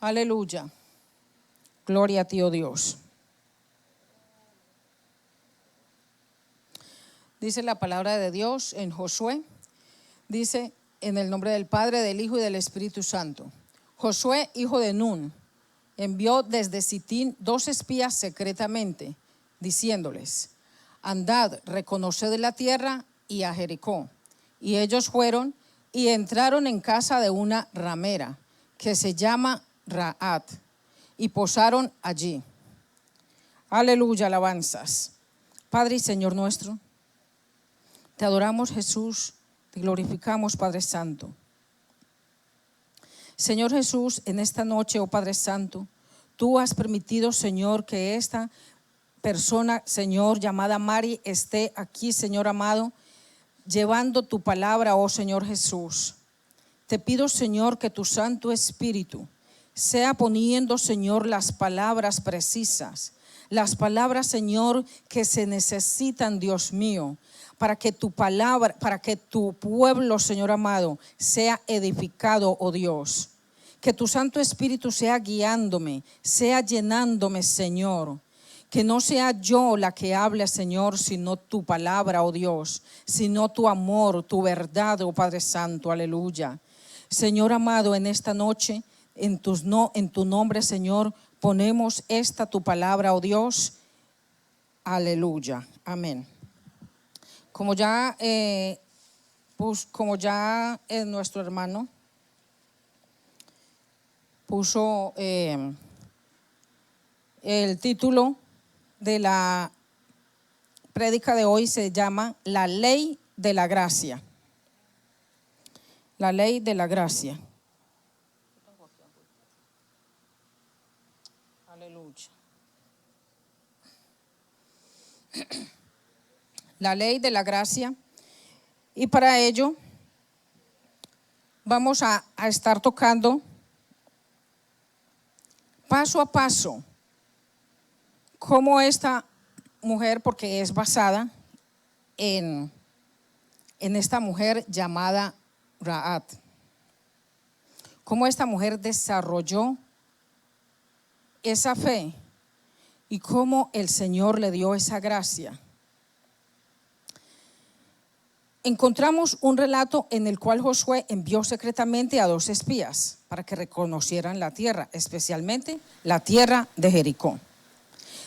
Aleluya. Gloria a ti, oh Dios. Dice la palabra de Dios en Josué. Dice en el nombre del Padre, del Hijo y del Espíritu Santo. Josué, hijo de Nun, envió desde Sitín 2 espías secretamente, diciéndoles: andad, reconoced la tierra y a Jericó. Y ellos fueron y entraron en casa de una ramera que se llama Rahat, y posaron allí. Aleluya, alabanzas. Padre y Señor nuestro, te adoramos, Jesús, te glorificamos, Padre Santo. Señor Jesús, en esta noche, oh Padre Santo, tú has permitido, Señor, que esta persona, Señor, llamada Mari, esté aquí, Señor amado, llevando tu palabra, oh Señor Jesús. Te pido, Señor, que tu Santo Espíritu sea poniendo, Señor, las palabras precisas, las palabras, Señor, que se necesitan, Dios mío, para que tu palabra, para que tu pueblo, Señor amado, sea edificado, oh Dios. Que tu Santo Espíritu sea guiándome, sea llenándome, Señor. Que no sea yo la que hable, Señor, sino tu palabra, oh Dios, sino tu amor, tu verdad, oh Padre Santo, aleluya. Señor amado, en esta noche, en tu nombre, Señor, ponemos esta tu palabra, oh Dios, aleluya, amén. Como ya nuestro hermano puso el título de la prédica de hoy, se llama La Ley de la Gracia. La Ley de la Gracia. Aleluya. La Ley de la Gracia. Y para ello vamos a estar tocando paso a paso cómo esta mujer, porque es basada en esta mujer llamada Rahat, cómo esta mujer desarrolló esa fe y cómo el Señor le dio esa gracia. Encontramos un relato en el cual Josué envió secretamente a 2 espías para que reconocieran la tierra, especialmente la tierra de Jericó.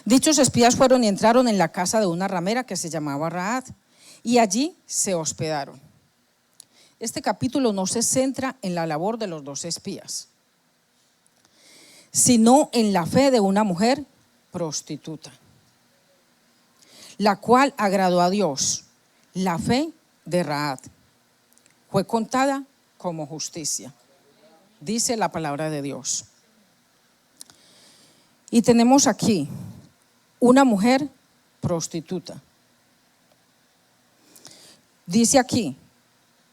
Dichos espías fueron y entraron en la casa de una ramera que se llamaba Rahat, y allí se hospedaron. Este capítulo no se centra en la labor de los 2 espías, sino en la fe de una mujer prostituta, la cual agradó a Dios. La fe de Rahat fue contada como justicia, dice la palabra de Dios. Y tenemos aquí una mujer prostituta. Dice aquí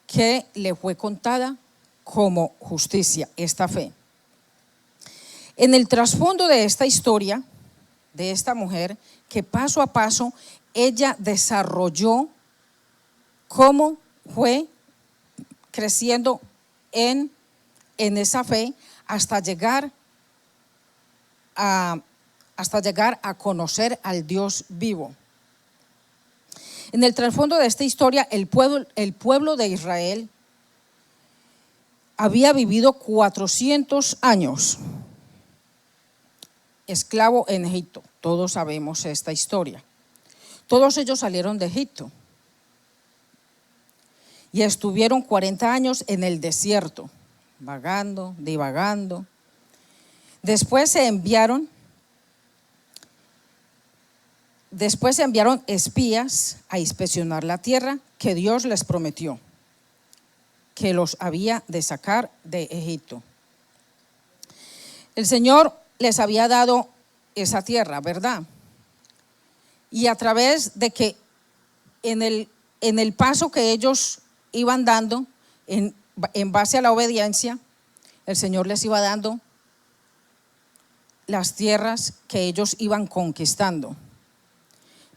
que le fue contada como justicia esta fe. En el trasfondo de esta historia, de esta mujer, que paso a paso ella desarrolló cómo fue creciendo en esa fe hasta llegar a conocer al Dios vivo. En el trasfondo de esta historia, el pueblo de Israel había vivido 400 años esclavo en Egipto. Todos sabemos esta historia. Todos ellos salieron de Egipto y estuvieron 40 años en el desierto, vagando, divagando. Después se enviaron espías a inspeccionar la tierra que Dios les prometió, que los había de sacar de Egipto. El Señor les había dado esa tierra, ¿verdad? Y a través de que en el paso que ellos iban dando, en base a la obediencia, el Señor les iba dando las tierras que ellos iban conquistando.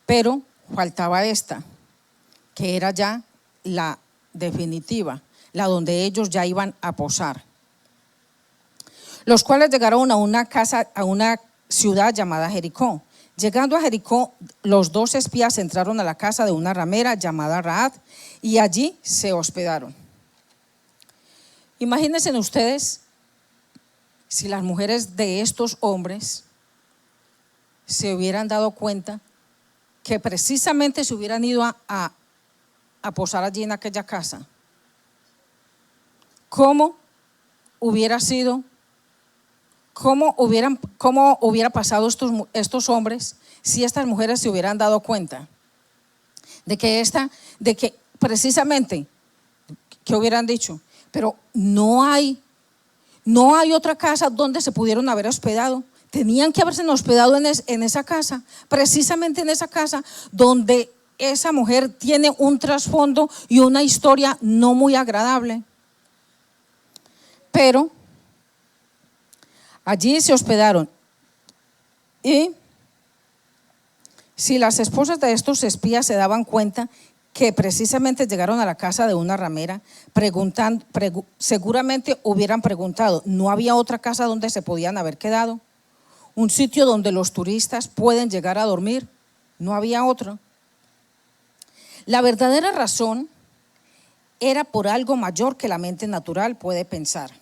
Pero faltaba esta, que era ya la definitiva, la donde ellos ya iban a posar. los cuales llegaron a una casa, a una ciudad llamada Jericó. Llegando a Jericó, los 2 espías entraron a la casa de una ramera llamada Rahab y allí se hospedaron. Imagínense ustedes si las mujeres de estos hombres se hubieran dado cuenta que precisamente se hubieran ido a posar allí en aquella casa. ¿Cómo hubiera sido? ¿Cómo hubiera pasado estos hombres si estas mujeres se hubieran dado cuenta de que precisamente, ¿qué hubieran dicho? Pero no hay otra casa donde se pudieron haber hospedado. Tenían que haberse hospedado en esa casa, precisamente en esa casa donde esa mujer tiene un trasfondo y una historia no muy agradable. Pero allí se hospedaron. Y si las esposas de estos espías se daban cuenta que precisamente llegaron a la casa de una ramera, seguramente hubieran preguntado, ¿no había otra casa donde se podían haber quedado? ¿Un sitio donde los turistas pueden llegar a dormir? No había otro. La verdadera razón era por algo mayor que la mente natural puede pensar.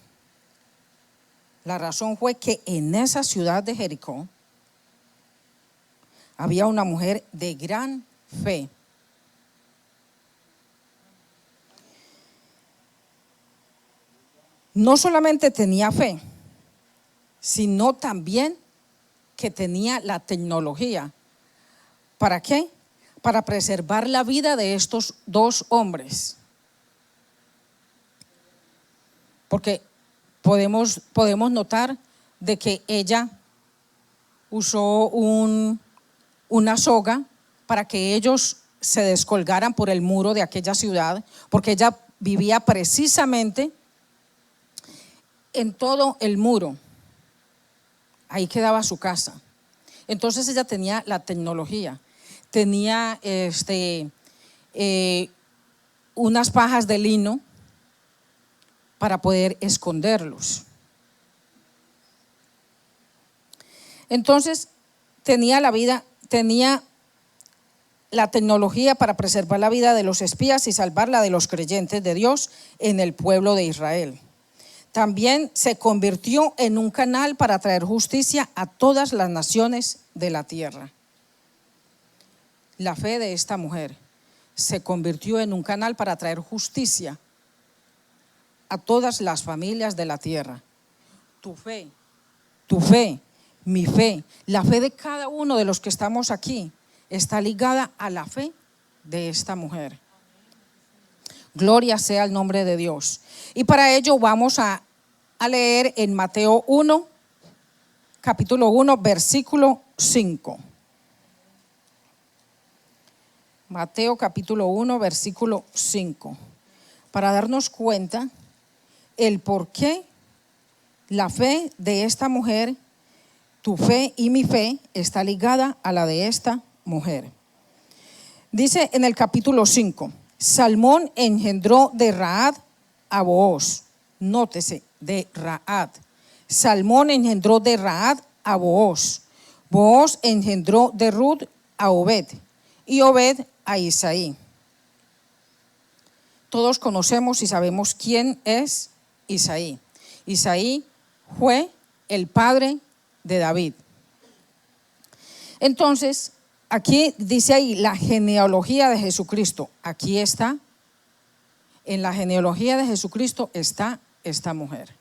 La razón fue que en esa ciudad de Jericó había una mujer de gran fe. No solamente tenía fe, sino también que tenía la tecnología. ¿Para qué? Para preservar la vida de estos 2 hombres. Porque podemos notar de que ella usó una soga para que ellos se descolgaran por el muro de aquella ciudad, porque ella vivía precisamente en todo el muro. Ahí quedaba su casa. Entonces ella tenía la tecnología, tenía unas pajas de lino para poder esconderlos. Entonces tenía la tecnología para preservar la vida de los espías y salvarla de los creyentes de Dios en el pueblo de Israel. También se convirtió en un canal para traer justicia a todas las naciones de la tierra. La fe de esta mujer se convirtió en un canal para traer justicia a todas las familias de la tierra. Tu fe, mi fe, la fe de cada uno de los que estamos aquí está ligada a la fe de esta mujer. Gloria sea el nombre de Dios. Y para ello vamos a leer en Mateo 1, capítulo 1, versículo 5. Mateo capítulo 1, versículo 5. Para darnos cuenta el por qué la fe de esta mujer, tu fe y mi fe, está ligada a la de esta mujer. Dice en el capítulo 5, Salmón engendró de Rahab a Booz. Nótese, de Rahab. Salmón engendró de Rahab a Booz. Booz engendró de Ruth a Obed y Obed a Isaí. Todos conocemos y sabemos quién es Isaí. Isaí fue el padre de David. Entonces, aquí dice ahí la genealogía de Jesucristo. Aquí está. En la genealogía de Jesucristo está esta mujer.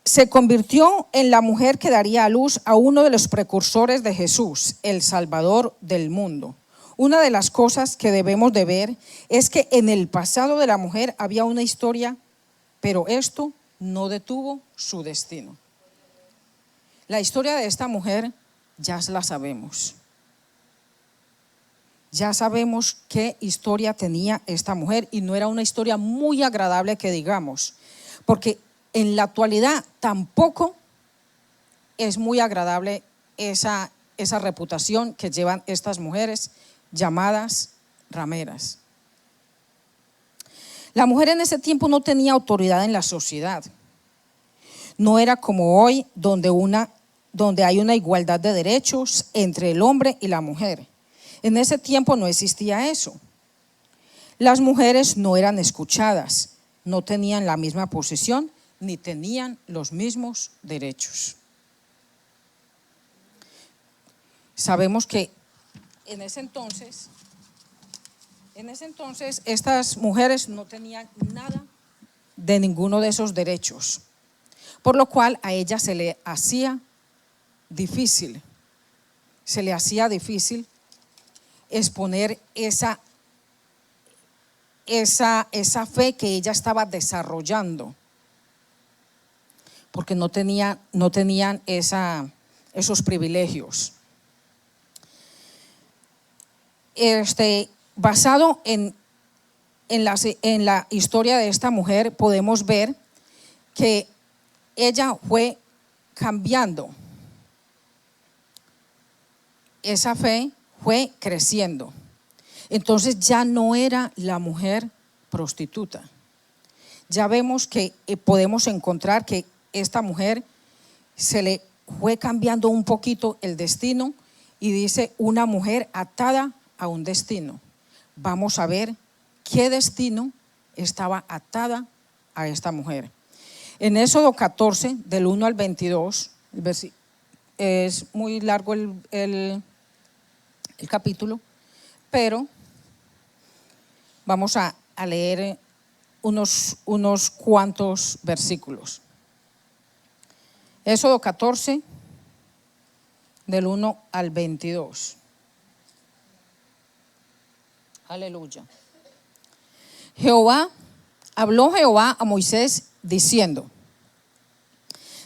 Se convirtió en la mujer que daría a luz a uno de los precursores de Jesús, el Salvador del mundo. Una de las cosas que debemos de ver es que en el pasado de la mujer había una historia, pero esto no detuvo su destino. La historia de esta mujer ya la sabemos. Ya sabemos qué historia tenía esta mujer y no era una historia muy agradable que digamos, porque en la actualidad tampoco es muy agradable esa reputación que llevan estas mujeres llamadas rameras. La mujer en ese tiempo no tenía autoridad en la sociedad. No era como hoy, donde hay una igualdad de derechos entre el hombre y la mujer. En ese tiempo no existía eso. Las mujeres no eran escuchadas, no tenían la misma posición ni tenían los mismos derechos. Sabemos que en ese entonces estas mujeres no tenían nada de ninguno de esos derechos, por lo cual a ella se le hacía difícil exponer esa fe que ella estaba desarrollando, porque no tenían esos privilegios. Basado en la historia de esta mujer, podemos ver que ella fue cambiando. Esa fe fue creciendo. Entonces ya no era la mujer prostituta. Ya vemos que podemos encontrar que esta mujer se le fue cambiando un poquito el destino y dice una mujer atada a un destino. Vamos a ver qué destino estaba atada a esta mujer. En Éxodo 14, del 1 al 22, es muy largo el capítulo, pero vamos a leer unos cuantos versículos. Éxodo 14, del 1 al 22. Aleluya. Habló Jehová a Moisés diciendo: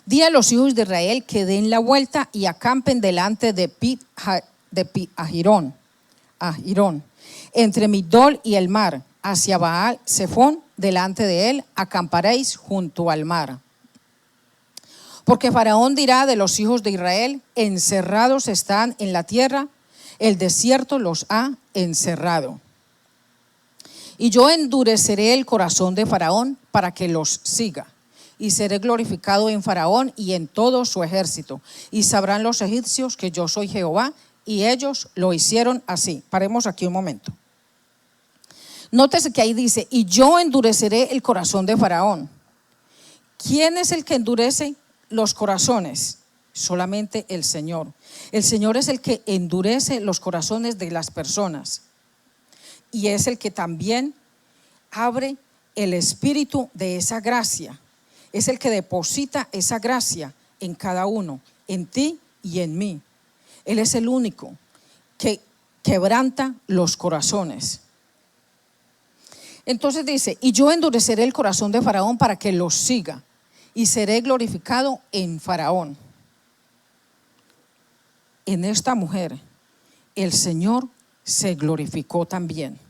di a los hijos de Israel que den la vuelta y acampen delante de Pi-Hahirón, entre Migdol y el mar, hacia Baal Zephón, delante de él acamparéis junto al mar. Porque Faraón dirá de los hijos de Israel: encerrados están en la tierra, el desierto los ha encerrado. Y yo endureceré el corazón de Faraón para que los siga, y seré glorificado en Faraón y en todo su ejército, y sabrán los egipcios que yo soy Jehová, y ellos lo hicieron así. Paremos aquí un momento. Nótese que ahí dice: y yo endureceré el corazón de Faraón. ¿Quién es el que endurece los corazones? Solamente el Señor. El Señor es el que endurece los corazones de las personas, y es el que también abre el espíritu de esa gracia. Es el que deposita esa gracia en cada uno, en ti y en mí. Él es el único que quebranta los corazones. Entonces dice: y yo endureceré el corazón de Faraón para que los siga, y seré glorificado en Faraón. En esta mujer el Señor se glorificó también.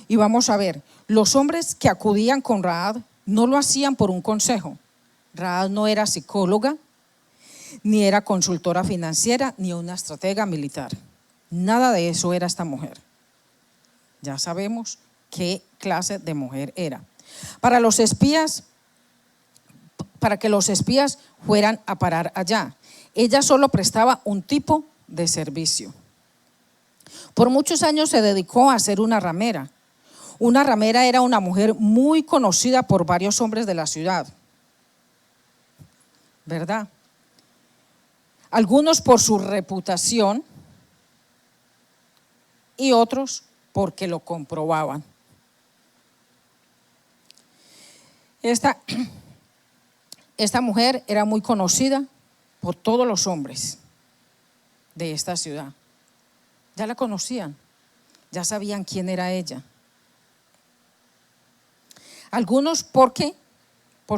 Y vamos a ver, los hombres que acudían con Rahab no lo hacían por un consejo. Rahab no era psicóloga, ni era consultora financiera, ni una estratega militar. Nada de eso era esta mujer. Ya sabemos qué clase de mujer era. Para que los espías fueran a parar allá, ella solo prestaba un tipo de servicio. Por muchos años se dedicó a ser una ramera. Una ramera era una mujer muy conocida por varios hombres de la ciudad, ¿verdad? Algunos por su reputación y otros porque lo comprobaban. Esta mujer era muy conocida por todos los hombres de esta ciudad. Ya la conocían, ya sabían quién era ella. Algunos por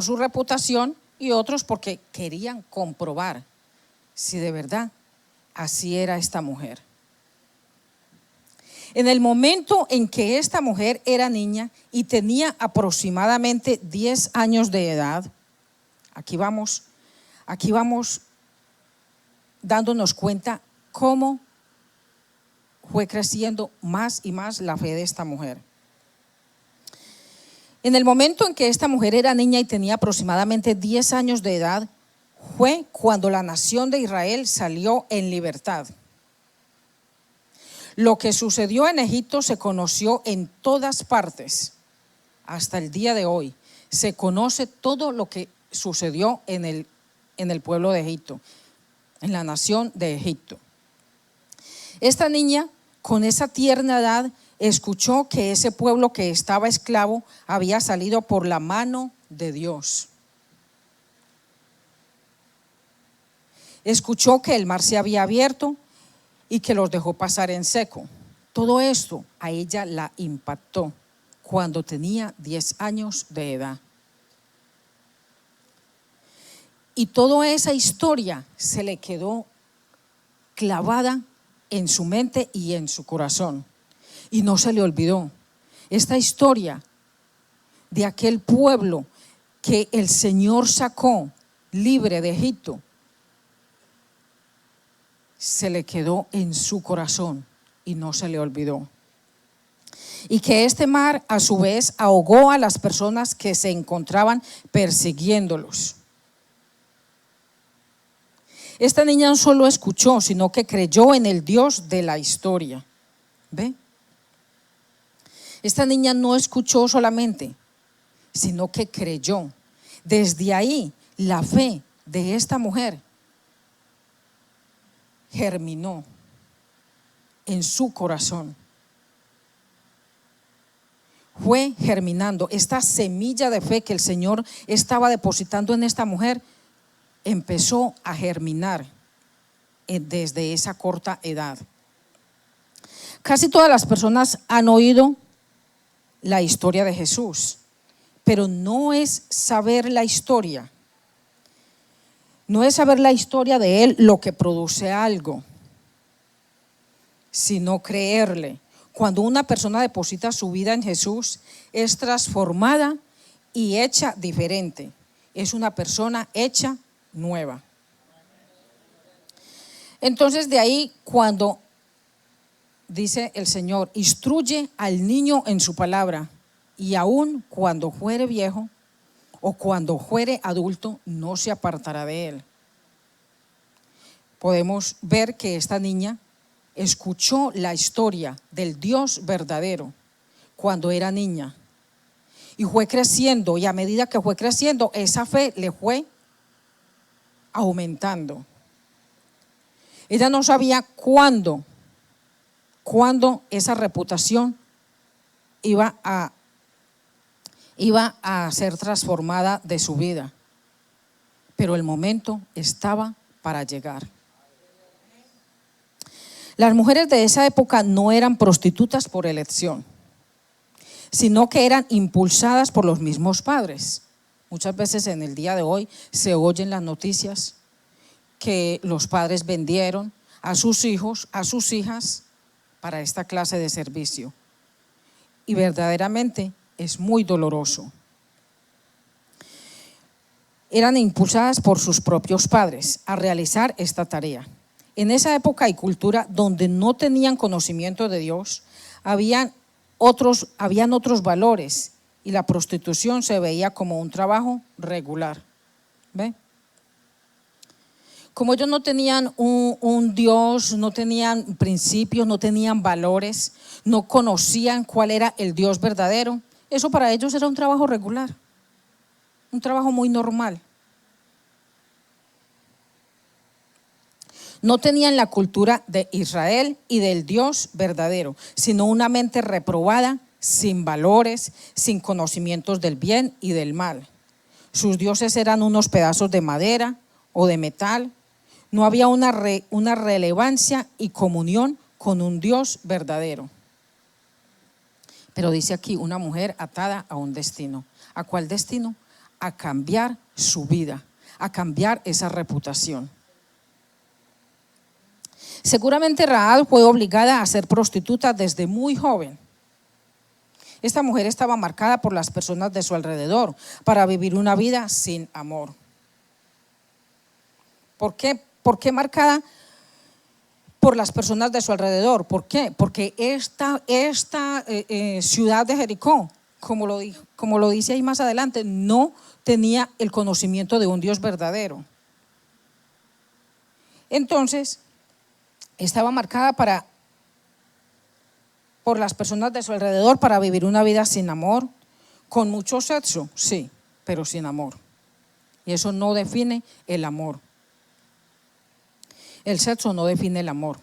su reputación, y otros porque querían comprobar si de verdad así era esta mujer. En el momento en que esta mujer era niña y tenía aproximadamente 10 años de edad, aquí vamos dándonos cuenta cómo fue creciendo más y más la fe de esta mujer. En el momento en que esta mujer era niña y tenía aproximadamente 10 años de edad, fue cuando la nación de Israel salió en libertad. Lo que sucedió en Egipto se conoció en todas partes. Hasta el día de hoy se conoce todo lo que sucedió en el pueblo de Egipto, en la nación de Egipto. Esta niña, con esa tierna edad, escuchó que ese pueblo que estaba esclavo había salido por la mano de Dios. Escuchó que el mar se había abierto y que los dejó pasar en seco. Todo esto a ella la impactó cuando tenía 10 años de edad. Y toda esa historia se le quedó clavada en su mente y en su corazón. Y no se le olvidó. Esta historia de aquel pueblo que el Señor sacó libre de Egipto, se le quedó en su corazón y no se le olvidó. Y que este mar a su vez ahogó a las personas que se encontraban persiguiéndolos. Esta niña no solo escuchó, sino que creyó en el Dios de la historia. ¿Ve? Esta niña no escuchó solamente, sino que creyó. Desde ahí, la fe de esta mujer germinó en su corazón. Fue germinando. Esta semilla de fe que el Señor estaba depositando en esta mujer empezó a germinar desde esa corta edad. Casi todas las personas han oído la historia de Jesús, pero no es saber la historia. No es saber la historia de Él lo que produce algo, sino creerle. Cuando una persona deposita su vida en Jesús, es transformada y hecha diferente. Es una persona hecha nueva. Entonces de ahí, cuando dice el Señor, instruye al niño en su palabra, y aun cuando fuere viejo o cuando fuere adulto, no se apartará de él. Podemos ver que esta niña escuchó la historia del Dios verdadero cuando era niña y fue creciendo, y a medida que fue creciendo, esa fe le fue aumentando. Ella no sabía cuándo esa reputación iba a ser transformada de su vida, pero el momento estaba para llegar. Las mujeres de esa época no eran prostitutas por elección, sino que eran impulsadas por los mismos padres. Muchas veces en el día de hoy se oyen las noticias que los padres vendieron a sus hijos, a sus hijas para esta clase de servicio. Y verdaderamente es muy doloroso. Eran impulsadas por sus propios padres a realizar esta tarea. En esa época y cultura donde no tenían conocimiento de Dios, habían otros valores, y la prostitución se veía como un trabajo regular. ¿Ve? Como ellos no tenían un Dios, no tenían principios, no tenían valores, no conocían cuál era el Dios verdadero, eso para ellos era un trabajo regular, un trabajo muy normal. No tenían la cultura de Israel y del Dios verdadero, sino una mente reprobada, sin valores, sin conocimientos del bien y del mal. Sus dioses eran unos pedazos de madera o de metal. No había una relevancia y comunión con un Dios verdadero. Pero dice aquí, una mujer atada a un destino. ¿A cuál destino? A cambiar su vida, a cambiar esa reputación. Seguramente Rahab fue obligada a ser prostituta desde muy joven. Esta mujer estaba marcada por las personas de su alrededor para vivir una vida sin amor. ¿Por qué marcada por las personas de su alrededor? ¿Por qué? Porque esta ciudad de Jericó como lo dice ahí más adelante, no tenía el conocimiento de un Dios verdadero. Entonces, estaba marcada por las personas de su alrededor para vivir una vida sin amor, con mucho sexo, sí, pero sin amor. Y eso no define el amor. El sexo no define el amor.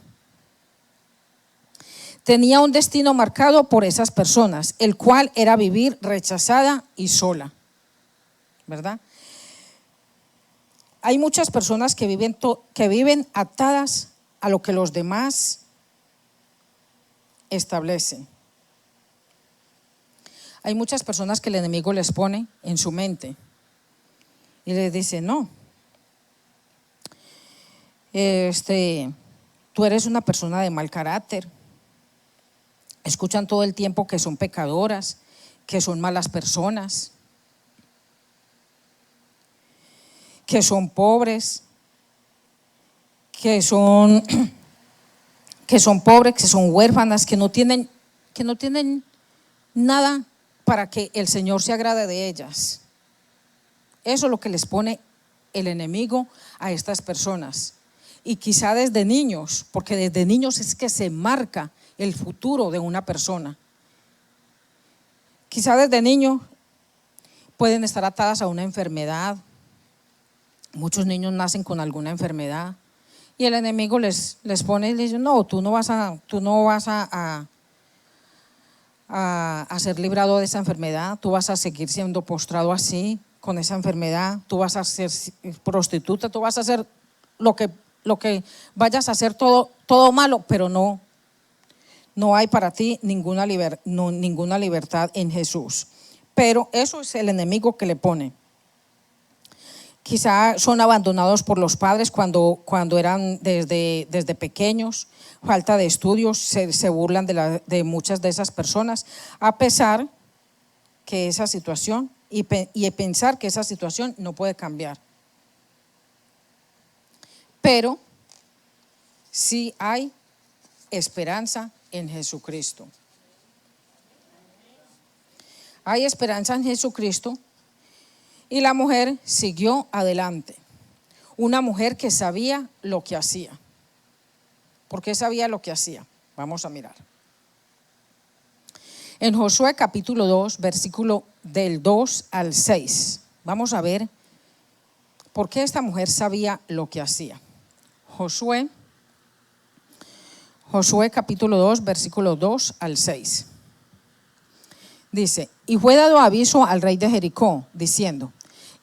Tenía un destino marcado por esas personas, el cual era vivir rechazada y sola, ¿verdad? Hay muchas personas que viven atadas a lo que los demás establecen. Hay muchas personas que el enemigo les pone en su mente y les dice: no, tú eres una persona de mal carácter. Escuchan todo el tiempo que son pecadoras, que son malas personas, que son pobres, que son pobres, que son huérfanas, que no tienen nada para que el Señor se agrade de ellas. Eso es lo que les pone el enemigo a estas personas. Y quizá desde niños, porque desde niños es que se marca el futuro de una persona. Quizá desde niños pueden estar atadas a una enfermedad. Muchos niños nacen con alguna enfermedad y el enemigo les pone y les dice: no, tú no vas a ser librado de esa enfermedad, tú vas a seguir siendo postrado así, con esa enfermedad, tú vas a ser prostituta, tú vas a hacer lo que vayas a hacer, todo malo, pero no hay para ti ninguna libertad en Jesús. Pero eso es el enemigo que le pone. Quizá son abandonados por los padres cuando eran desde pequeños, falta de estudios, se burlan de muchas de esas personas, a pesar que esa situación y pensar que esa situación no puede cambiar. Pero sí hay esperanza en Jesucristo. Hay esperanza en Jesucristo. Y la mujer siguió adelante. Una mujer que sabía lo que hacía. ¿Por qué sabía lo que hacía? Vamos a mirar. En Josué capítulo 2, versículo del 2 al 6. Vamos a ver por qué esta mujer sabía lo que hacía. Josué capítulo 2, versículo 2 al 6. Dice: y fue dado aviso al rey de Jericó, diciendo: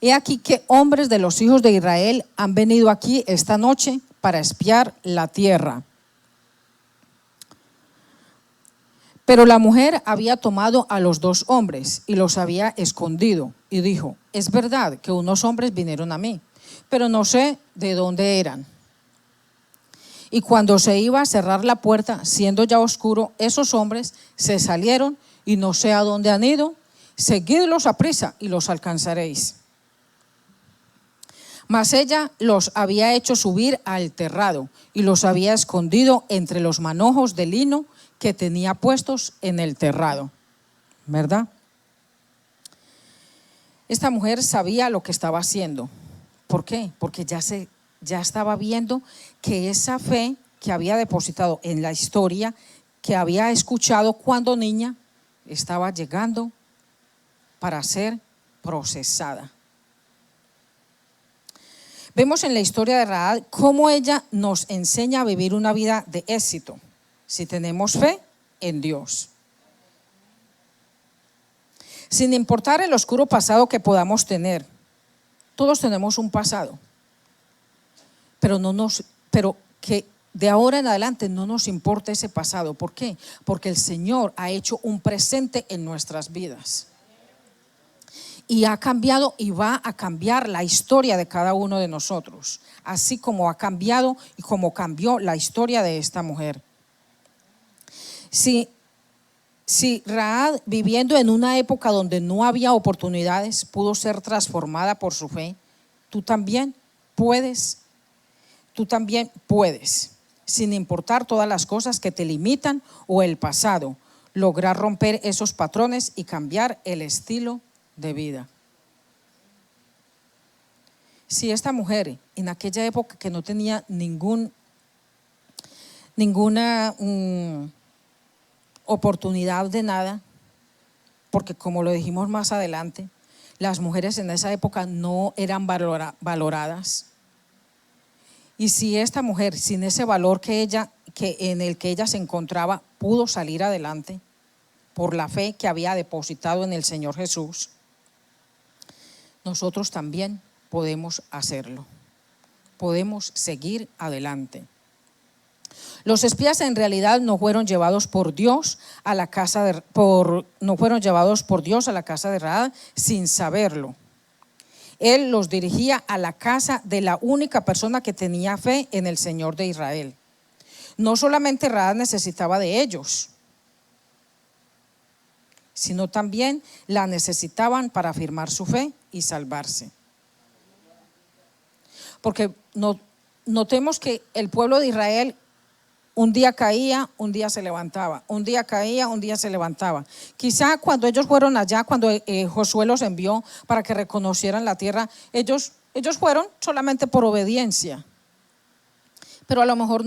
he aquí que hombres de los hijos de Israel han venido aquí esta noche para espiar la tierra. Pero la mujer había tomado a los 2 hombres y los había escondido, y dijo: es verdad que unos hombres vinieron a mí, pero no sé de dónde eran. Y cuando se iba a cerrar la puerta, siendo ya oscuro, esos hombres se salieron y no sé a dónde han ido. Seguidlos aprisa y los alcanzaréis. Mas ella los había hecho subir al terrado y los había escondido entre los manojos de lino que tenía puestos en el terrado. ¿Verdad? Esta mujer sabía lo que estaba haciendo. ¿Por qué? Porque ya estaba viendo que esa fe que había depositado en la historia, que había escuchado cuando niña, estaba llegando para ser procesada. Vemos en la historia de Rahab cómo ella nos enseña a vivir una vida de éxito si tenemos fe en Dios. Sin importar el oscuro pasado que podamos tener, todos tenemos un pasado, pero que de ahora en adelante no nos importa ese pasado. ¿Por qué? Porque el Señor ha hecho un presente en nuestras vidas. Y ha cambiado y va a cambiar la historia de cada uno de nosotros, así como ha cambiado y como cambió la historia de esta mujer. Si Rahab, viviendo en una época donde no había oportunidades, pudo ser transformada por su fe, tú también puedes, sin importar todas las cosas que te limitan o el pasado. lograr romper esos patrones y cambiar el estilo de vida. Si esta mujer en aquella época que no tenía ninguna oportunidad de nada, porque como lo dijimos más adelante, las mujeres en esa época no eran valoradas. Y si esta mujer, sin ese valor en el que ella se encontraba, pudo salir adelante por la fe que había depositado en el Señor Jesús, nosotros también podemos hacerlo. Podemos seguir adelante. Los espías en realidad no fueron llevados por Dios a la casa de Rahab sin saberlo. Él los dirigía a la casa de la única persona que tenía fe en el Señor de Israel. No solamente Rahab necesitaba de ellos, sino también la necesitaban para afirmar su fe y salvarse. Porque notemos que el pueblo de Israel un día caía, un día se levantaba, un día caía, un día se levantaba. Quizá cuando ellos fueron allá, cuando Josué los envió para que reconocieran la tierra, ellos fueron solamente por obediencia. Pero a lo mejor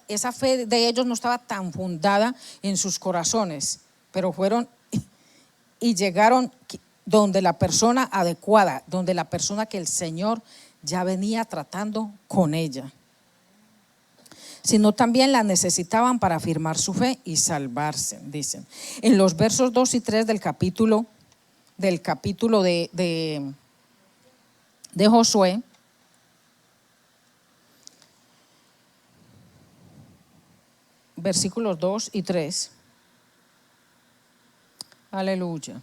esa fe de ellos no estaba tan fundada en sus corazones, pero fueron y llegaron donde la persona adecuada, donde la persona que el Señor ya venía tratando con ella, sino también la necesitaban para afirmar su fe y salvarse, dicen. En los versos 2 y 3 del capítulo de Josué, versículos 2 y 3, aleluya.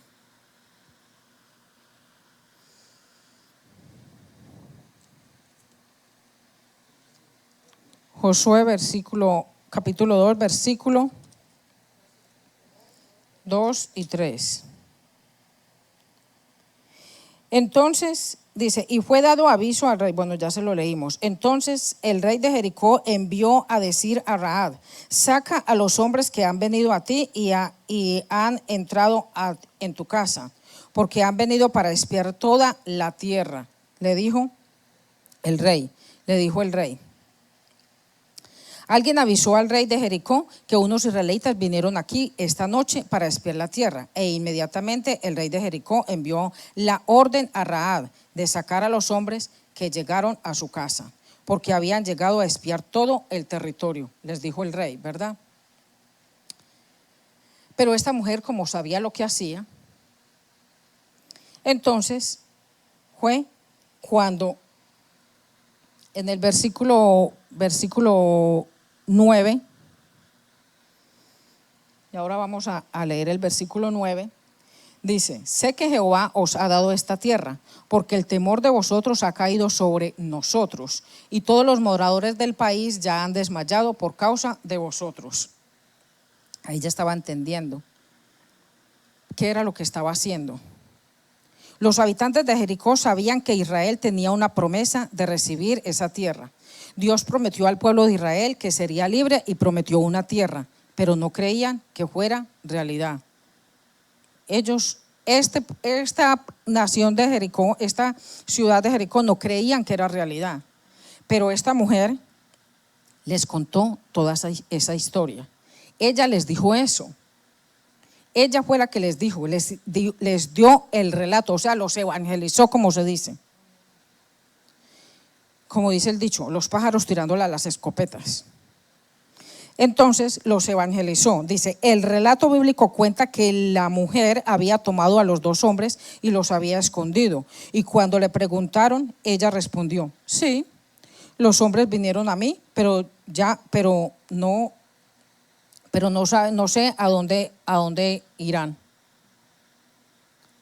Josué capítulo 2, versículo 2 y 3. Entonces dice, y fue dado aviso al rey, bueno, ya se lo leímos. Entonces el rey de Jericó envió a decir a Rahab, saca a los hombres que han venido a ti y han entrado en tu casa, porque han venido para espiar toda la tierra. Le dijo el rey. Alguien avisó al rey de Jericó que unos israelitas vinieron aquí esta noche para espiar la tierra, e inmediatamente el rey de Jericó envió la orden a Rahab de sacar a los hombres que llegaron a su casa, porque habían llegado a espiar todo el territorio, les dijo el rey, ¿verdad? Pero esta mujer, como sabía lo que hacía, entonces fue cuando en el versículo 9, y ahora vamos a leer el versículo 9, dice, sé que Jehová os ha dado esta tierra, porque el temor de vosotros ha caído sobre nosotros, y todos los moradores del país ya han desmayado por causa de vosotros. Ahí ya estaba entendiendo qué era lo que estaba haciendo. Los habitantes de Jericó sabían que Israel tenía una promesa de recibir esa tierra. Dios prometió al pueblo de Israel que sería libre y prometió una tierra, pero no creían que fuera realidad. Esta nación de Jericó, esta ciudad de Jericó, no creían que era realidad. Pero esta mujer les contó toda esa historia. Ella les dijo eso. Ella fue la que les dijo, les dio el relato, o sea, los evangelizó, como se dice. Como dice el dicho, los pájaros tirándole a las escopetas. Entonces los evangelizó. Dice, el relato bíblico cuenta que la mujer había tomado a los dos hombres y los había escondido. Y cuando le preguntaron, ella respondió, sí, los hombres vinieron a mí, pero no sé a dónde irán.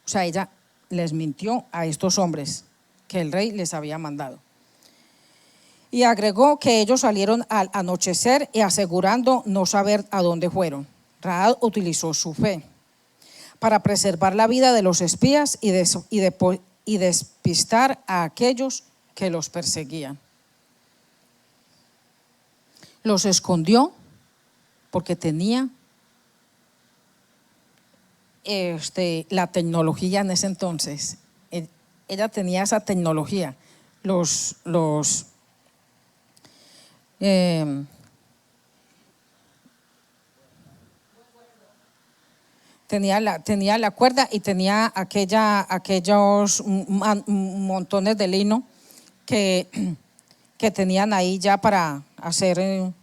O sea, ella les mintió a estos hombres que el rey les había mandado. Y agregó que ellos salieron al anochecer y asegurando no saber a dónde fueron. Rahab utilizó su fe para preservar la vida de los espías y despistar a aquellos que los perseguían. Los escondió porque tenía la tecnología en ese entonces. Ella tenía esa tecnología. Tenía la cuerda y tenía aquellos montones de lino que tenían ahí ya para hacer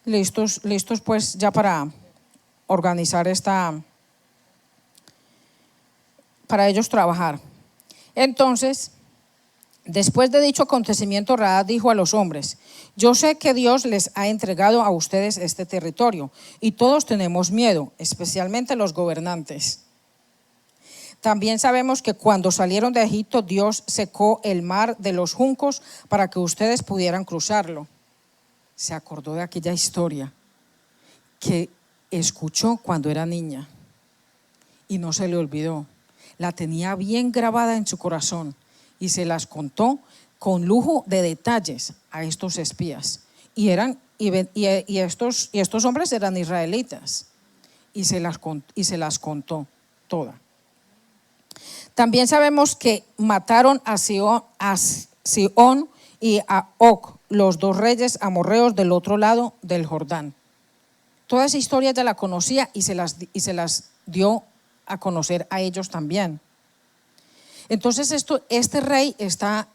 listos pues ya para organizar para ellos trabajar. Entonces, después de dicho acontecimiento, Rahab dijo a los hombres: yo sé que Dios les ha entregado a ustedes este territorio y todos tenemos miedo, especialmente los gobernantes. También sabemos que cuando salieron de Egipto, Dios secó el mar de los juncos para que ustedes pudieran cruzarlo. Se acordó de aquella historia que escuchó cuando era niña y no se le olvidó. La tenía bien grabada en su corazón y se las contó con lujo de detalles a estos espías. Y estos hombres eran israelitas y se las contó todas. También sabemos que mataron a Sihón y a Og, los dos reyes amorreos del otro lado del Jordán. Toda esa historia ya la conocía y se las dio a conocer a ellos también. Entonces este rey está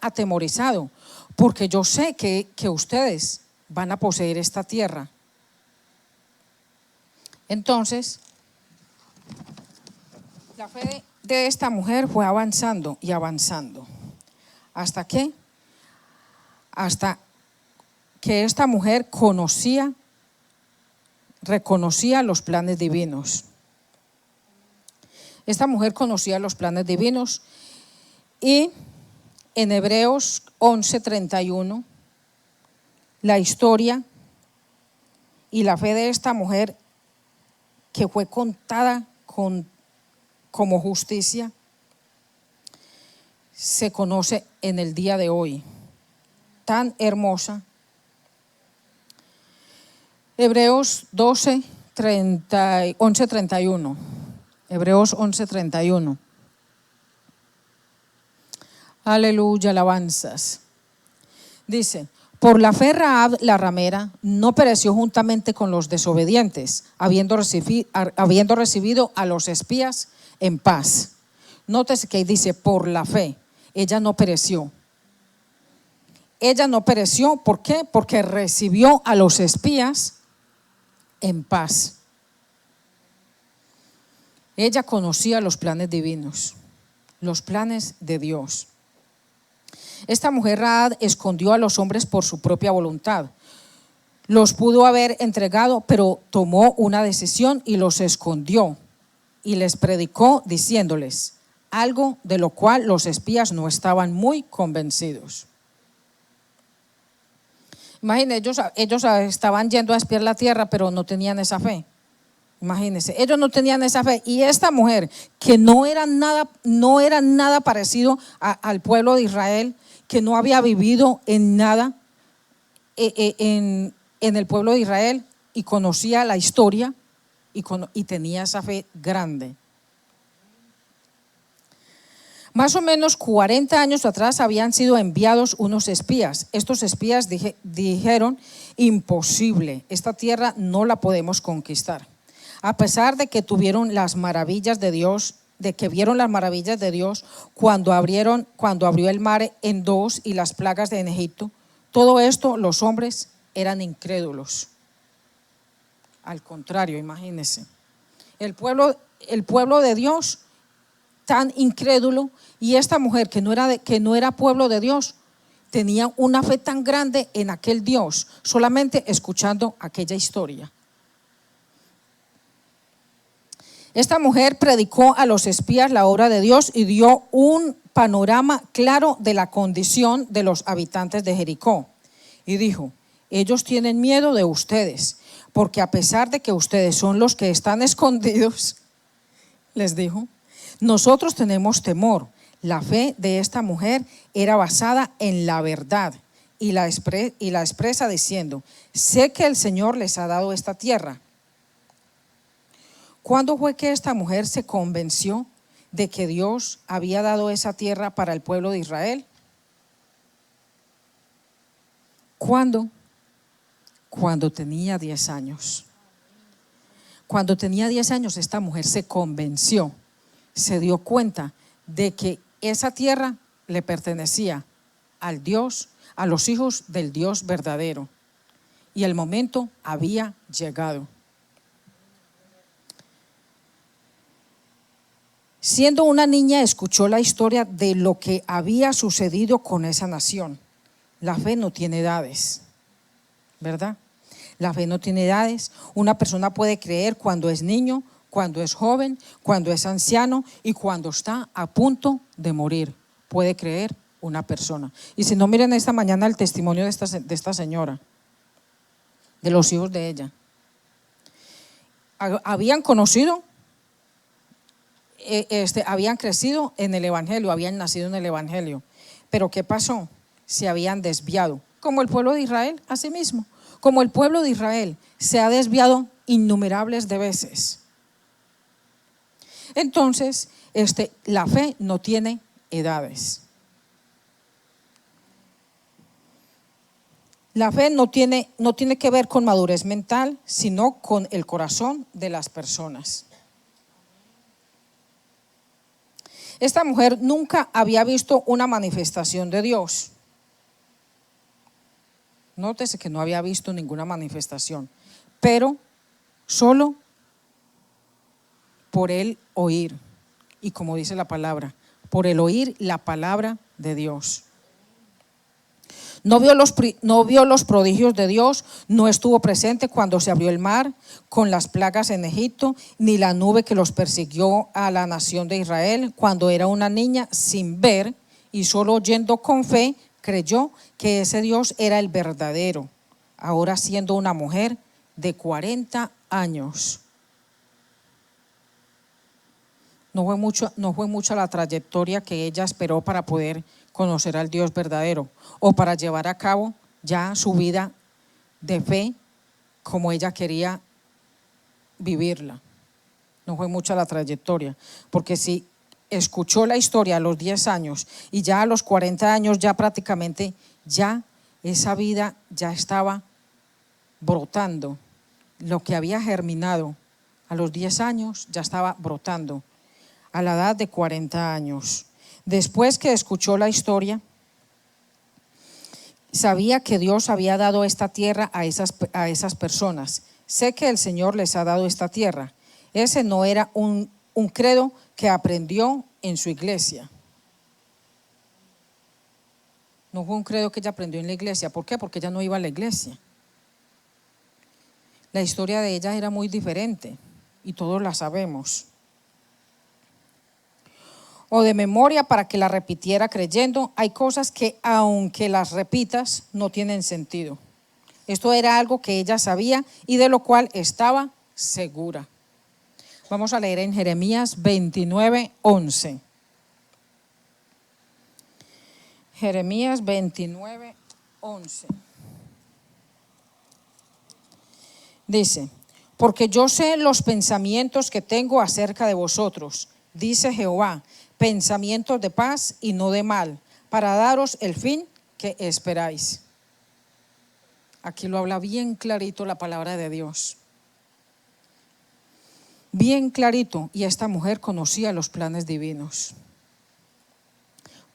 atemorizado, porque yo sé que ustedes van a poseer esta tierra. Entonces, la fe de esta mujer fue avanzando y avanzando. ¿Hasta qué? Hasta que esta mujer reconocía los planes divinos. Esta mujer conocía los planes divinos y en Hebreos 11:31 la historia y la fe de esta mujer, que fue contada como justicia, se conoce en el día de hoy, tan hermosa. Hebreos 11:31. Hebreos 11:31. Aleluya, alabanzas. Dice: por la fe Rahab la ramera no pereció juntamente con los desobedientes, habiendo recibido a los espías en paz. Nótese que ahí dice: por la fe. Ella no pereció. Ella no pereció, ¿por qué? Porque recibió a los espías en paz. Ella conocía los planes divinos, los planes de Dios. Esta mujer Rahab escondió a los hombres por su propia voluntad. Los pudo haber entregado, pero tomó una decisión y los escondió y les predicó diciéndoles algo de lo cual los espías no estaban muy convencidos. Imagínense, ellos estaban yendo a espiar la tierra, pero no tenían esa fe. Imagínense, ellos no tenían esa fe. Y esta mujer, que no era nada parecido al pueblo de Israel, que no había vivido en nada en el pueblo de Israel, y conocía la historia y tenía esa fe grande. Más o menos 40 años atrás habían sido enviados unos espías. Estos espías dijeron: imposible, esta tierra no la podemos conquistar. A pesar de que tuvieron las maravillas de Dios, de que vieron las maravillas de Dios cuando abrió el mar en dos y las plagas en Egipto, todo esto los hombres eran incrédulos. Al contrario, imagínense, el pueblo de Dios tan incrédulo, y esta mujer que no era pueblo de Dios tenía una fe tan grande en aquel Dios, solamente escuchando aquella historia. Esta mujer predicó a los espías la obra de Dios y dio un panorama claro de la condición de los habitantes de Jericó. Y dijo: ellos tienen miedo de ustedes, porque a pesar de que ustedes son los que están escondidos, les dijo, nosotros tenemos temor. La fe de esta mujer era basada en la verdad y la expresa diciendo: sé que el Señor les ha dado esta tierra. ¿Cuándo fue que esta mujer se convenció de que Dios había dado esa tierra para el pueblo de Israel? ¿Cuándo? Cuando tenía 10 años. Cuando tenía 10 años esta mujer se convenció, se dio cuenta de que esa tierra le pertenecía al Dios, a los hijos del Dios verdadero. Y el momento había llegado. Siendo una niña, escuchó la historia de lo que había sucedido con esa nación. La fe no tiene edades, ¿verdad? La fe no tiene edades. Una persona puede creer cuando es niño, cuando es joven, cuando es anciano y cuando está a punto de morir. Puede creer una persona. Y si no, miren esta mañana el testimonio de esta señora, de los hijos de ella. Habían conocido, habían crecido en el Evangelio, habían nacido en el Evangelio. Pero ¿qué pasó? Se habían desviado, como el pueblo de Israel, así mismo. Como el pueblo de Israel se ha desviado innumerables de veces. Entonces, la fe no tiene edades. La fe no tiene que ver con madurez mental, sino con el corazón de las personas. Esta mujer nunca había visto una manifestación de Dios. Nótese que no había visto ninguna manifestación, pero solo por el oír. Y como dice la palabra, por el oír la palabra de Dios. No vio los prodigios de Dios, no estuvo presente cuando se abrió el mar con las plagas en Egipto, ni la nube que los persiguió a la nación de Israel cuando era una niña, sin ver y solo oyendo con fe, creyó que ese Dios era el verdadero, ahora siendo una mujer de 40 años. No fue mucha la trayectoria que ella esperó para poder conocer al Dios verdadero o para llevar a cabo ya su vida de fe como ella quería vivirla. No fue mucha la trayectoria, porque si escuchó la historia a los 10 años y ya a los 40 años ya prácticamente ya esa vida ya estaba brotando. Lo que había germinado a los 10 años ya estaba brotando a la edad de 40 años. Después que escuchó la historia, sabía que Dios había dado esta tierra a esas personas. Sé que el Señor les ha dado esta tierra. Ese no era un credo que aprendió en su iglesia. No fue un credo que ella aprendió en la iglesia. ¿Por qué? Porque ella no iba a la iglesia. La historia de ella era muy diferente y todos la sabemos. O de memoria para que la repitiera creyendo. Hay cosas que aunque las repitas no tienen sentido. Esto era algo que ella sabía y de lo cual estaba segura. Vamos a leer en Jeremías 29:11. Jeremías 29:11. Dice: porque yo sé los pensamientos que tengo acerca de vosotros, dice Jehová, pensamientos de paz y no de mal, para daros el fin que esperáis. Aquí lo habla bien clarito la palabra de Dios. Bien clarito, y esta mujer conocía los planes divinos.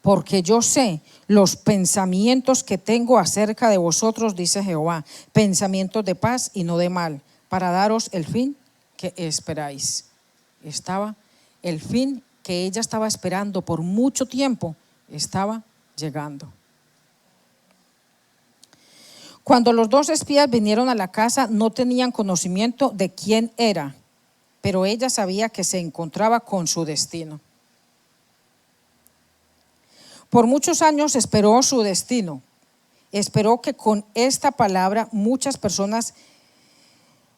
Porque yo sé los pensamientos que tengo acerca de vosotros, dice Jehová, pensamientos de paz y no de mal, para daros el fin que esperáis. Estaba el fin que ella estaba esperando por mucho tiempo, estaba llegando. Cuando los 2 espías vinieron a la casa, no tenían conocimiento de quién era, pero ella sabía que se encontraba con su destino. Por muchos años esperó su destino. Esperó que con esta palabra muchas personas,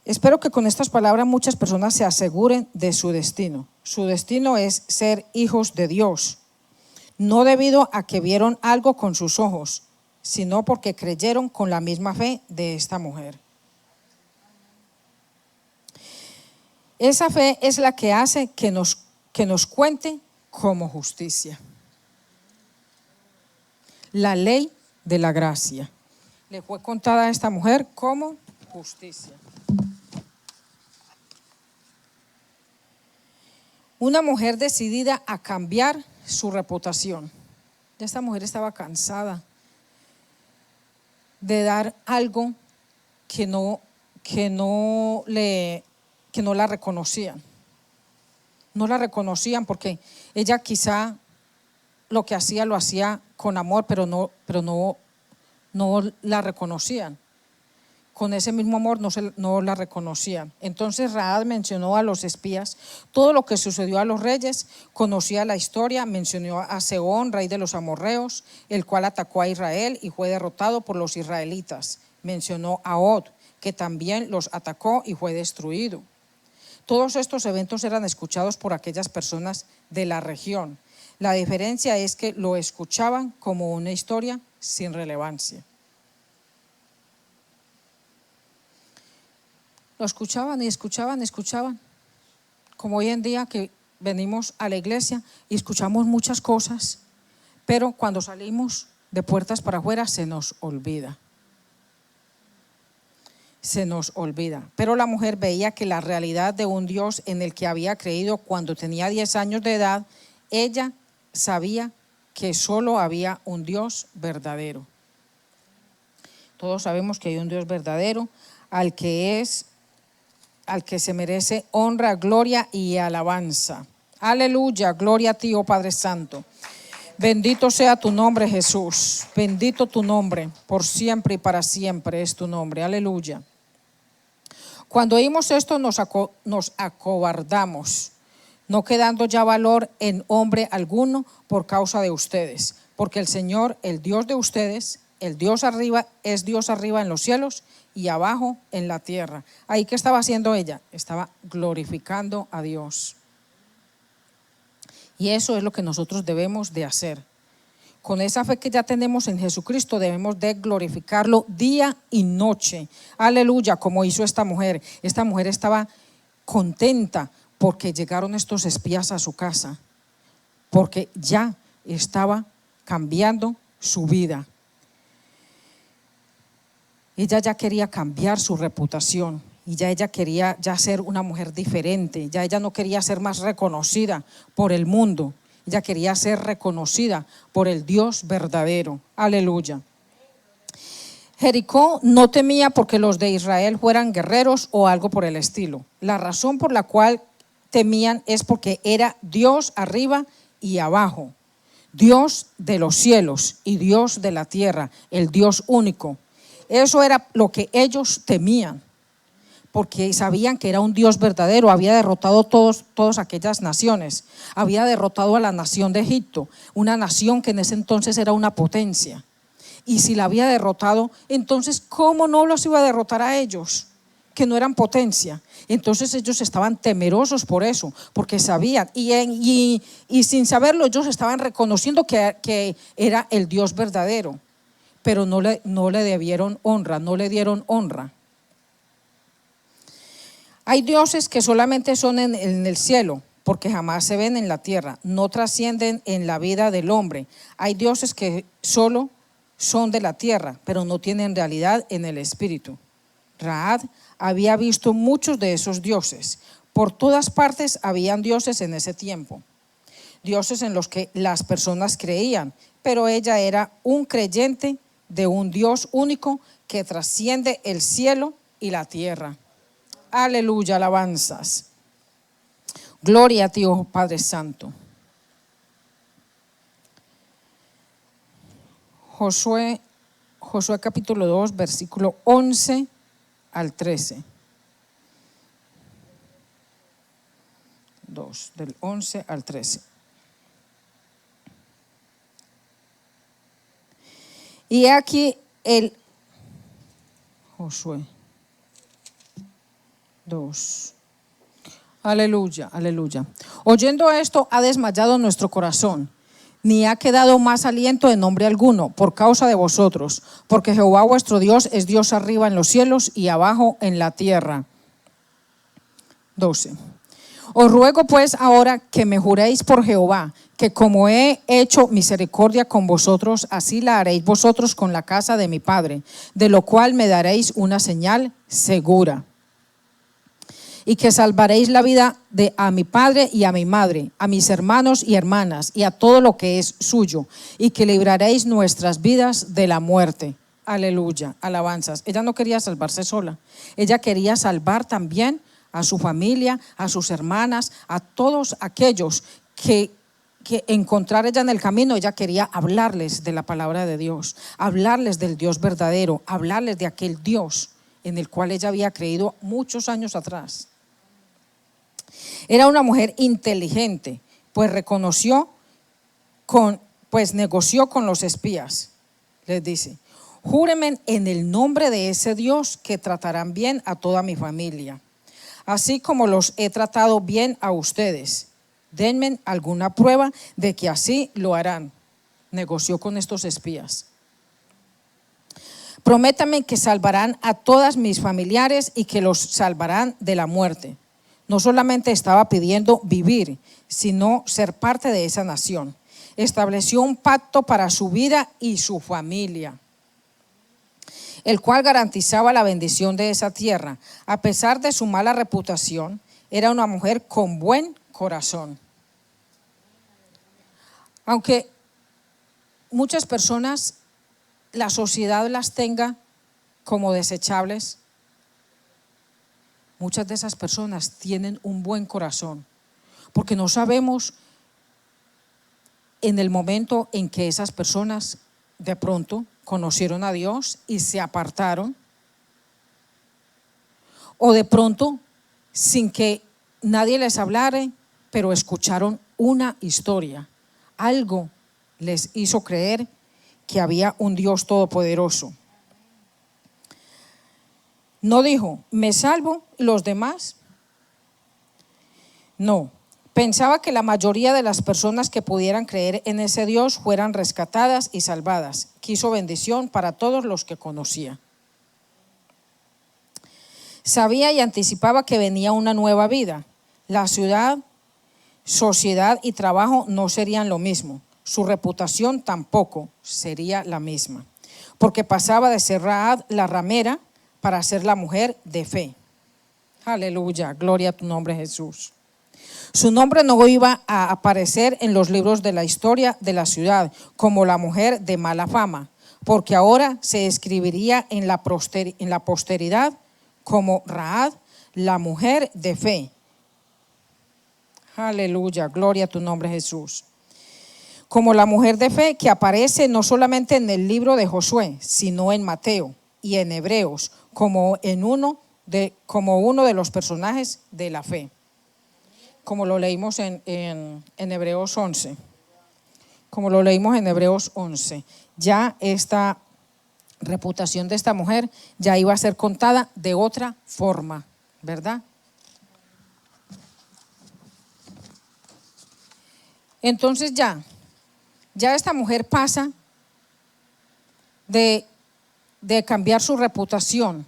espero que con estas palabras muchas personas se aseguren de su destino. Su destino es ser hijos de Dios, no debido a que vieron algo con sus ojos, sino porque creyeron con la misma fe de esta mujer. Esa fe es la que hace que nos cuente como justicia. La ley de la gracia le fue contada a esta mujer como justicia. Una mujer decidida a cambiar su reputación. Ya esta mujer estaba cansada de dar algo que no la reconocían. No la reconocían porque ella quizá lo que hacía lo hacía con amor, pero no la reconocían. Con ese mismo amor no la reconocían. Entonces Rahab mencionó a los espías todo lo que sucedió a los reyes, conocía la historia, mencionó a Sehón, rey de los amorreos, el cual atacó a Israel y fue derrotado por los israelitas. Mencionó a Og, que también los atacó y fue destruido. Todos estos eventos eran escuchados por aquellas personas de la región. La diferencia es que lo escuchaban como una historia sin relevancia. Lo escuchaban y escuchaban. Como hoy en día que venimos a la iglesia y escuchamos muchas cosas, pero cuando salimos de puertas para afuera se nos olvida. Pero la mujer veía que la realidad de un Dios en el que había creído cuando tenía 10 años de edad, ella sabía que solo había un Dios verdadero. Todos sabemos que hay un Dios verdadero al que se merece honra, gloria y alabanza. Aleluya, gloria a ti, oh Padre Santo. Bendito sea tu nombre, Jesús. Bendito tu nombre, por siempre y para siempre es tu nombre. Aleluya. Cuando oímos esto nos acobardamos, no quedando ya valor en hombre alguno por causa de ustedes, porque el Señor, el Dios de ustedes, el Dios arriba, es Dios arriba en los cielos y abajo en la tierra. Ahí, ¿qué estaba haciendo ella? Estaba glorificando a Dios. Y eso es lo que nosotros debemos de hacer. Con esa fe que ya tenemos en Jesucristo debemos de glorificarlo día y noche. Aleluya, como hizo esta mujer. Esta mujer estaba contenta porque llegaron estos espías a su casa, porque ya estaba cambiando su vida. Ella ya quería cambiar su reputación y ya ella quería ya ser una mujer diferente. Ya ella no quería ser más reconocida por el mundo. Ella quería ser reconocida por el Dios verdadero. Aleluya. Jericó no temía porque los de Israel fueran guerreros o algo por el estilo. La razón por la cual temían es porque era Dios arriba y abajo, Dios de los cielos y Dios de la tierra, el Dios único. Eso era lo que ellos temían, porque sabían que era un Dios verdadero. Había derrotado todas aquellas naciones. Había derrotado a la nación de Egipto, una nación que en ese entonces era una potencia. Y si la había derrotado, entonces ¿cómo no los iba a derrotar a ellos, que no eran potencia? Entonces ellos estaban temerosos por eso, porque sabían, y sin saberlo ellos estaban reconociendo que era el Dios verdadero, pero no le debieron honra, no le dieron honra. Hay dioses que solamente son en el cielo, porque jamás se ven en la tierra, no trascienden en la vida del hombre. Hay dioses que solo son de la tierra, pero no tienen realidad en el espíritu. Rahab había visto muchos de esos dioses. Por todas partes habían dioses en ese tiempo, dioses en los que las personas creían, pero ella era un creyente de un Dios único que trasciende el cielo y la tierra. Aleluya, alabanzas. Gloria a ti, oh Padre Santo. Josué capítulo 2, versículo 11 al 13. 2, del 11 al 13. Y aquí Josué 2. Aleluya, aleluya. Oyendo esto, ha desmayado nuestro corazón, ni ha quedado más aliento en nombre alguno, por causa de vosotros, porque Jehová vuestro Dios es Dios arriba en los cielos y abajo en la tierra. 12. Os ruego pues ahora que me juréis por Jehová, que como he hecho misericordia con vosotros, así la haréis vosotros con la casa de mi padre, de lo cual me daréis una señal segura. Y que salvaréis la vida a mi padre y a mi madre, a mis hermanos y hermanas, y a todo lo que es suyo, y que libraréis nuestras vidas de la muerte. Aleluya, alabanzas. Ella no quería salvarse sola, ella quería salvar también a su familia, a sus hermanas, a todos aquellos que encontrar ella en el camino. Ella quería hablarles de la palabra de Dios, hablarles del Dios verdadero, hablarles de aquel Dios en el cual ella había creído muchos años atrás. Era una mujer inteligente, pues negoció con los espías. Les dice: júrenme en el nombre de ese Dios que tratarán bien a toda mi familia, así como los he tratado bien a ustedes. Denme alguna prueba de que así lo harán. Negoció con estos espías. Prométame que salvarán a todas mis familiares y que los salvarán de la muerte. No solamente estaba pidiendo vivir, sino ser parte de esa nación. Estableció un pacto para su vida y su familia, el cual garantizaba la bendición de esa tierra. A pesar de su mala reputación, era una mujer con buen corazón. Aunque muchas personas, la sociedad las tenga como desechables, muchas de esas personas tienen un buen corazón, porque no sabemos en el momento en que esas personas de pronto conocieron a Dios y se apartaron, o de pronto sin que nadie les hablara, pero escucharon una historia. Algo les hizo creer que había un Dios todopoderoso. No dijo: me salvo y los demás. No, pensaba que la mayoría de las personas que pudieran creer en ese Dios fueran rescatadas y salvadas. Quiso bendición para todos los que conocía. Sabía y anticipaba que venía una nueva vida. La ciudad, sociedad y trabajo no serían lo mismo. Su reputación tampoco sería la misma, porque pasaba de ser Rahab la ramera para ser la mujer de fe. Aleluya, gloria a tu nombre, Jesús. Su nombre no iba a aparecer en los libros de la historia de la ciudad como la mujer de mala fama, porque ahora se escribiría en la posteridad como Rahab, la mujer de fe. Aleluya, gloria a tu nombre, Jesús. Como la mujer de fe que aparece no solamente en el libro de Josué, sino en Mateo y en Hebreos, como uno de los personajes de la fe, como lo leímos en Hebreos 11. Como lo leímos en Hebreos 11, ya esta reputación de esta mujer ya iba a ser contada de otra forma, ¿verdad? Entonces ya esta mujer pasa de cambiar su reputación,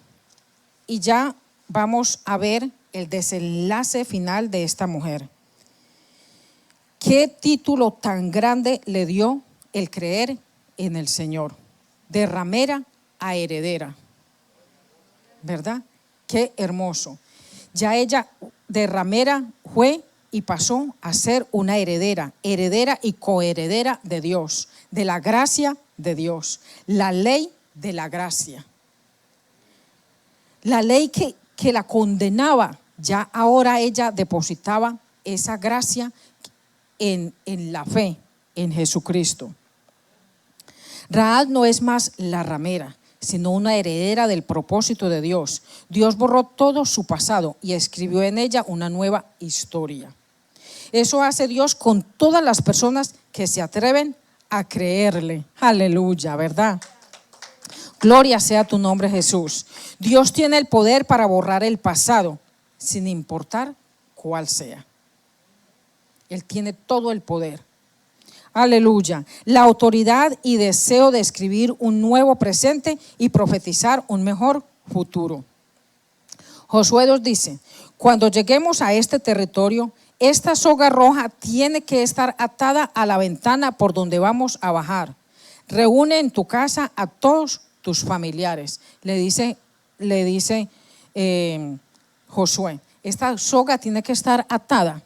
y ya vamos a ver el desenlace final de esta mujer. ¿Qué título tan grande le dio el creer en el Señor? De ramera a heredera, ¿verdad? Qué hermoso. Ya ella de ramera fue y pasó a ser una heredera y coheredera de Dios, de la gracia de Dios, la ley de la gracia. La ley que la condenaba, ya ahora ella depositaba esa gracia en la fe en Jesucristo. Rahab no es más la ramera, sino una heredera del propósito de Dios. Dios borró todo su pasado y escribió en ella una nueva historia. Eso hace Dios con todas las personas que se atreven a creerle. Aleluya, ¿verdad? Gloria sea tu nombre, Jesús. Dios tiene el poder para borrar el pasado, sin importar cuál sea. Él tiene todo el poder. Aleluya. La autoridad y deseo de escribir un nuevo presente y profetizar un mejor futuro. Josué 2 dice: cuando lleguemos a este territorio, esta soga roja tiene que estar atada a la ventana por donde vamos a bajar. Reúne en tu casa a todos tus familiares. Le dice Josué, esta soga tiene que estar atada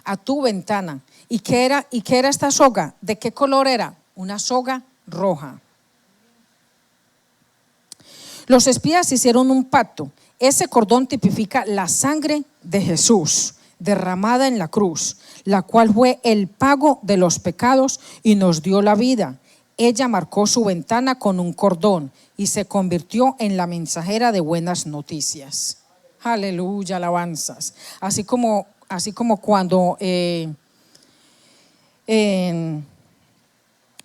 a tu ventana. ¿Y qué era esta soga? ¿De qué color era? Una soga roja. Los espías hicieron un pacto. Ese cordón tipifica la sangre de Jesús derramada en la cruz, la cual fue el pago de los pecados y nos dio la vida. Ella marcó su ventana con un cordón y se convirtió en la mensajera de buenas noticias. Aleluya, alabanzas. Así como cuando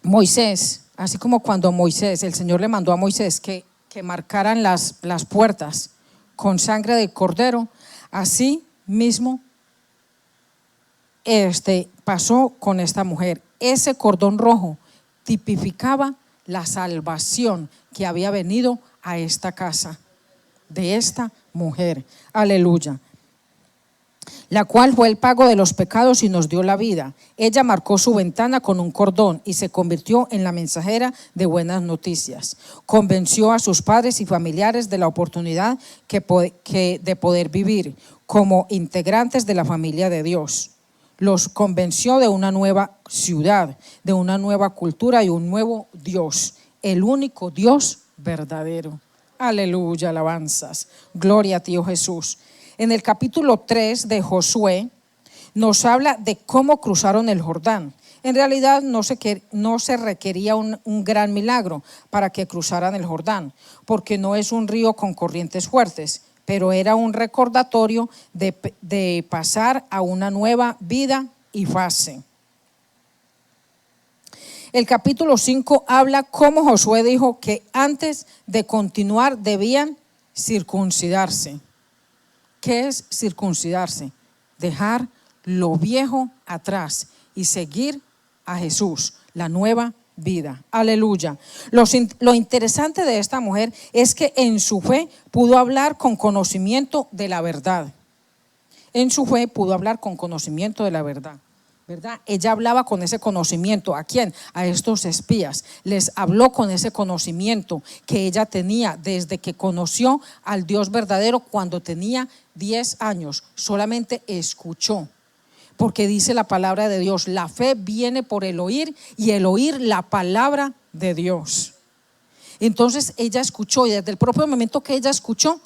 Moisés, el Señor le mandó a Moisés que marcaran las puertas con sangre de cordero, así mismo pasó con esta mujer. Ese cordón rojo tipificaba la salvación que había venido a esta casa de esta mujer. Aleluya. La cual fue el pago de los pecados y nos dio la vida. Ella marcó su ventana con un cordón y se convirtió en la mensajera de buenas noticias. Convenció a sus padres y familiares de la oportunidad de poder vivir como integrantes de la familia de Dios. Los convenció de una nueva ciudad, de una nueva cultura y un nuevo Dios, el único Dios verdadero. Aleluya, alabanzas. Gloria a ti, oh Jesús. En el capítulo 3 de Josué nos habla de cómo cruzaron el Jordán. En realidad no se requería un gran milagro para que cruzaran el Jordán, porque no es un río con corrientes fuertes, pero era un recordatorio de pasar a una nueva vida y fase. El capítulo 5 habla cómo Josué dijo que antes de continuar debían circuncidarse. ¿Qué es circuncidarse? Dejar lo viejo atrás y seguir a Jesús, la nueva vida. Aleluya. Lo interesante de esta mujer es que en su fe pudo hablar con conocimiento de la verdad. En su fe pudo hablar con conocimiento de la verdad. ¿Verdad? Ella hablaba con ese conocimiento. ¿A quién? A estos espías. Les habló con ese conocimiento que ella tenía desde que conoció al Dios verdadero cuando tenía 10 años. Solamente escuchó. Porque dice la palabra de Dios, la fe viene por el oír y el oír la palabra de Dios. Entonces ella escuchó y desde el propio momento que ella escuchó,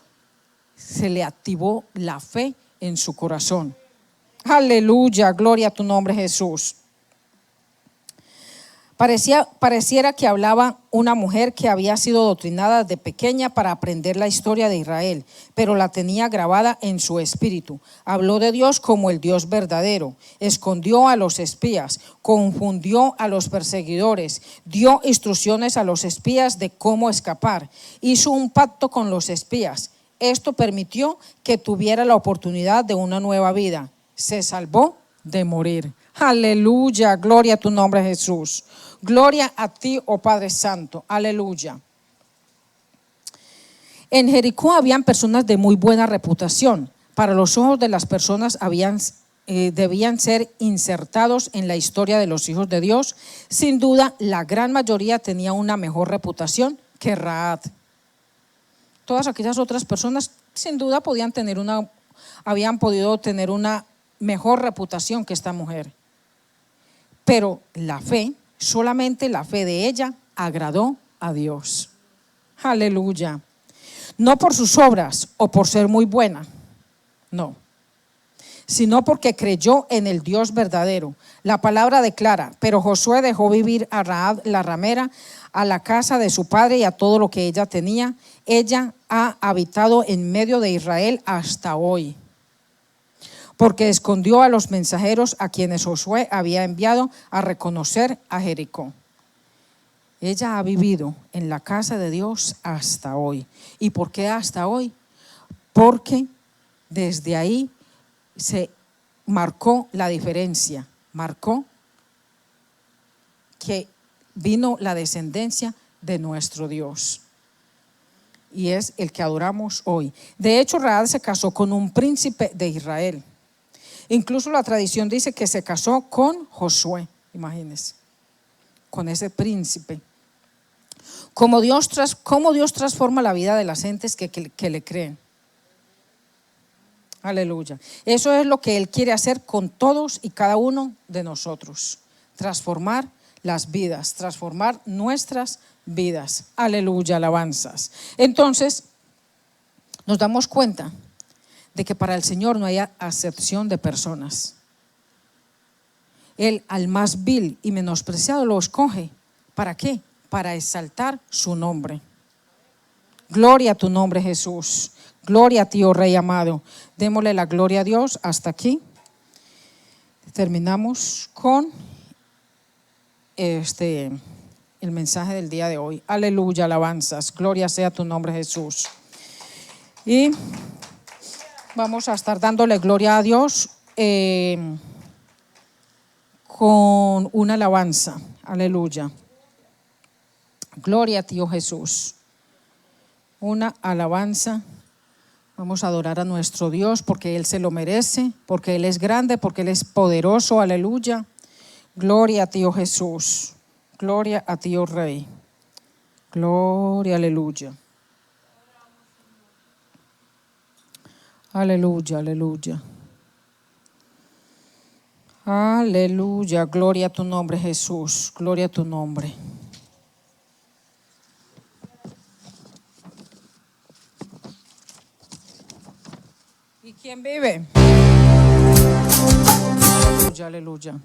se le activó la fe en su corazón. Aleluya, gloria a tu nombre, Jesús. Pareciera que hablaba una mujer que había sido doctrinada de pequeña para aprender la historia de Israel, pero la tenía grabada en su espíritu. Habló de Dios como el Dios verdadero, escondió a los espías, confundió a los perseguidores, dio instrucciones a los espías de cómo escapar, hizo un pacto con los espías. Esto permitió que tuviera la oportunidad de una nueva vida. Se salvó de morir. Aleluya, gloria a tu nombre, Jesús. Gloria a ti, oh Padre Santo. Aleluya. En Jericó habían personas de muy buena reputación. Para los ojos de las personas debían ser insertados en la historia de los hijos de Dios. Sin duda, la gran mayoría tenía una mejor reputación que Rahab. Todas aquellas otras personas, sin duda, habían podido tener una mejor reputación que esta mujer. Pero solamente la fe de ella agradó a Dios. Aleluya. No por sus obras o por ser muy buena, no, sino porque creyó en el Dios verdadero. La palabra declara: pero Josué dejó vivir a Rahab la ramera, a la casa de su padre y a todo lo que ella tenía. Ella ha habitado en medio de Israel hasta hoy, porque escondió a los mensajeros a quienes Josué había enviado a reconocer a Jericó. Ella ha vivido en la casa de Dios hasta hoy. ¿Y por qué hasta hoy? Porque desde ahí se marcó la diferencia, marcó que vino la descendencia de nuestro Dios. y es el que adoramos hoy. De hecho, Rahab se casó con un príncipe de Israel. Incluso la tradición dice que se casó con Josué, imagínense, con ese príncipe. Cómo Dios transforma la vida de las gentes que le creen. Aleluya. Eso es lo que Él quiere hacer con todos y cada uno de nosotros. Transformar las vidas, transformar nuestras vidas. Aleluya, alabanzas. Entonces, nos damos cuenta de que para el Señor no hay acepción de personas. Él al más vil y menospreciado lo escoge. ¿Para qué? Para exaltar su nombre. Gloria a tu nombre, Jesús. Gloria a ti, oh Rey amado. Démosle la gloria a Dios. Hasta aquí. Terminamos con el mensaje del día de hoy. Aleluya, alabanzas. Gloria sea tu nombre, Jesús. Y vamos a estar dándole gloria a Dios con una alabanza. Aleluya. Gloria a ti, oh Jesús. Una alabanza. Vamos a adorar a nuestro Dios porque Él se lo merece, porque Él es grande, porque Él es poderoso. Aleluya. Gloria a ti, oh Jesús. Gloria a ti, oh Rey. Gloria, aleluya. Aleluya, aleluya. Aleluya. Gloria a tu nombre, Jesús. Gloria a tu nombre. ¿Y quién vive? Aleluya, aleluya.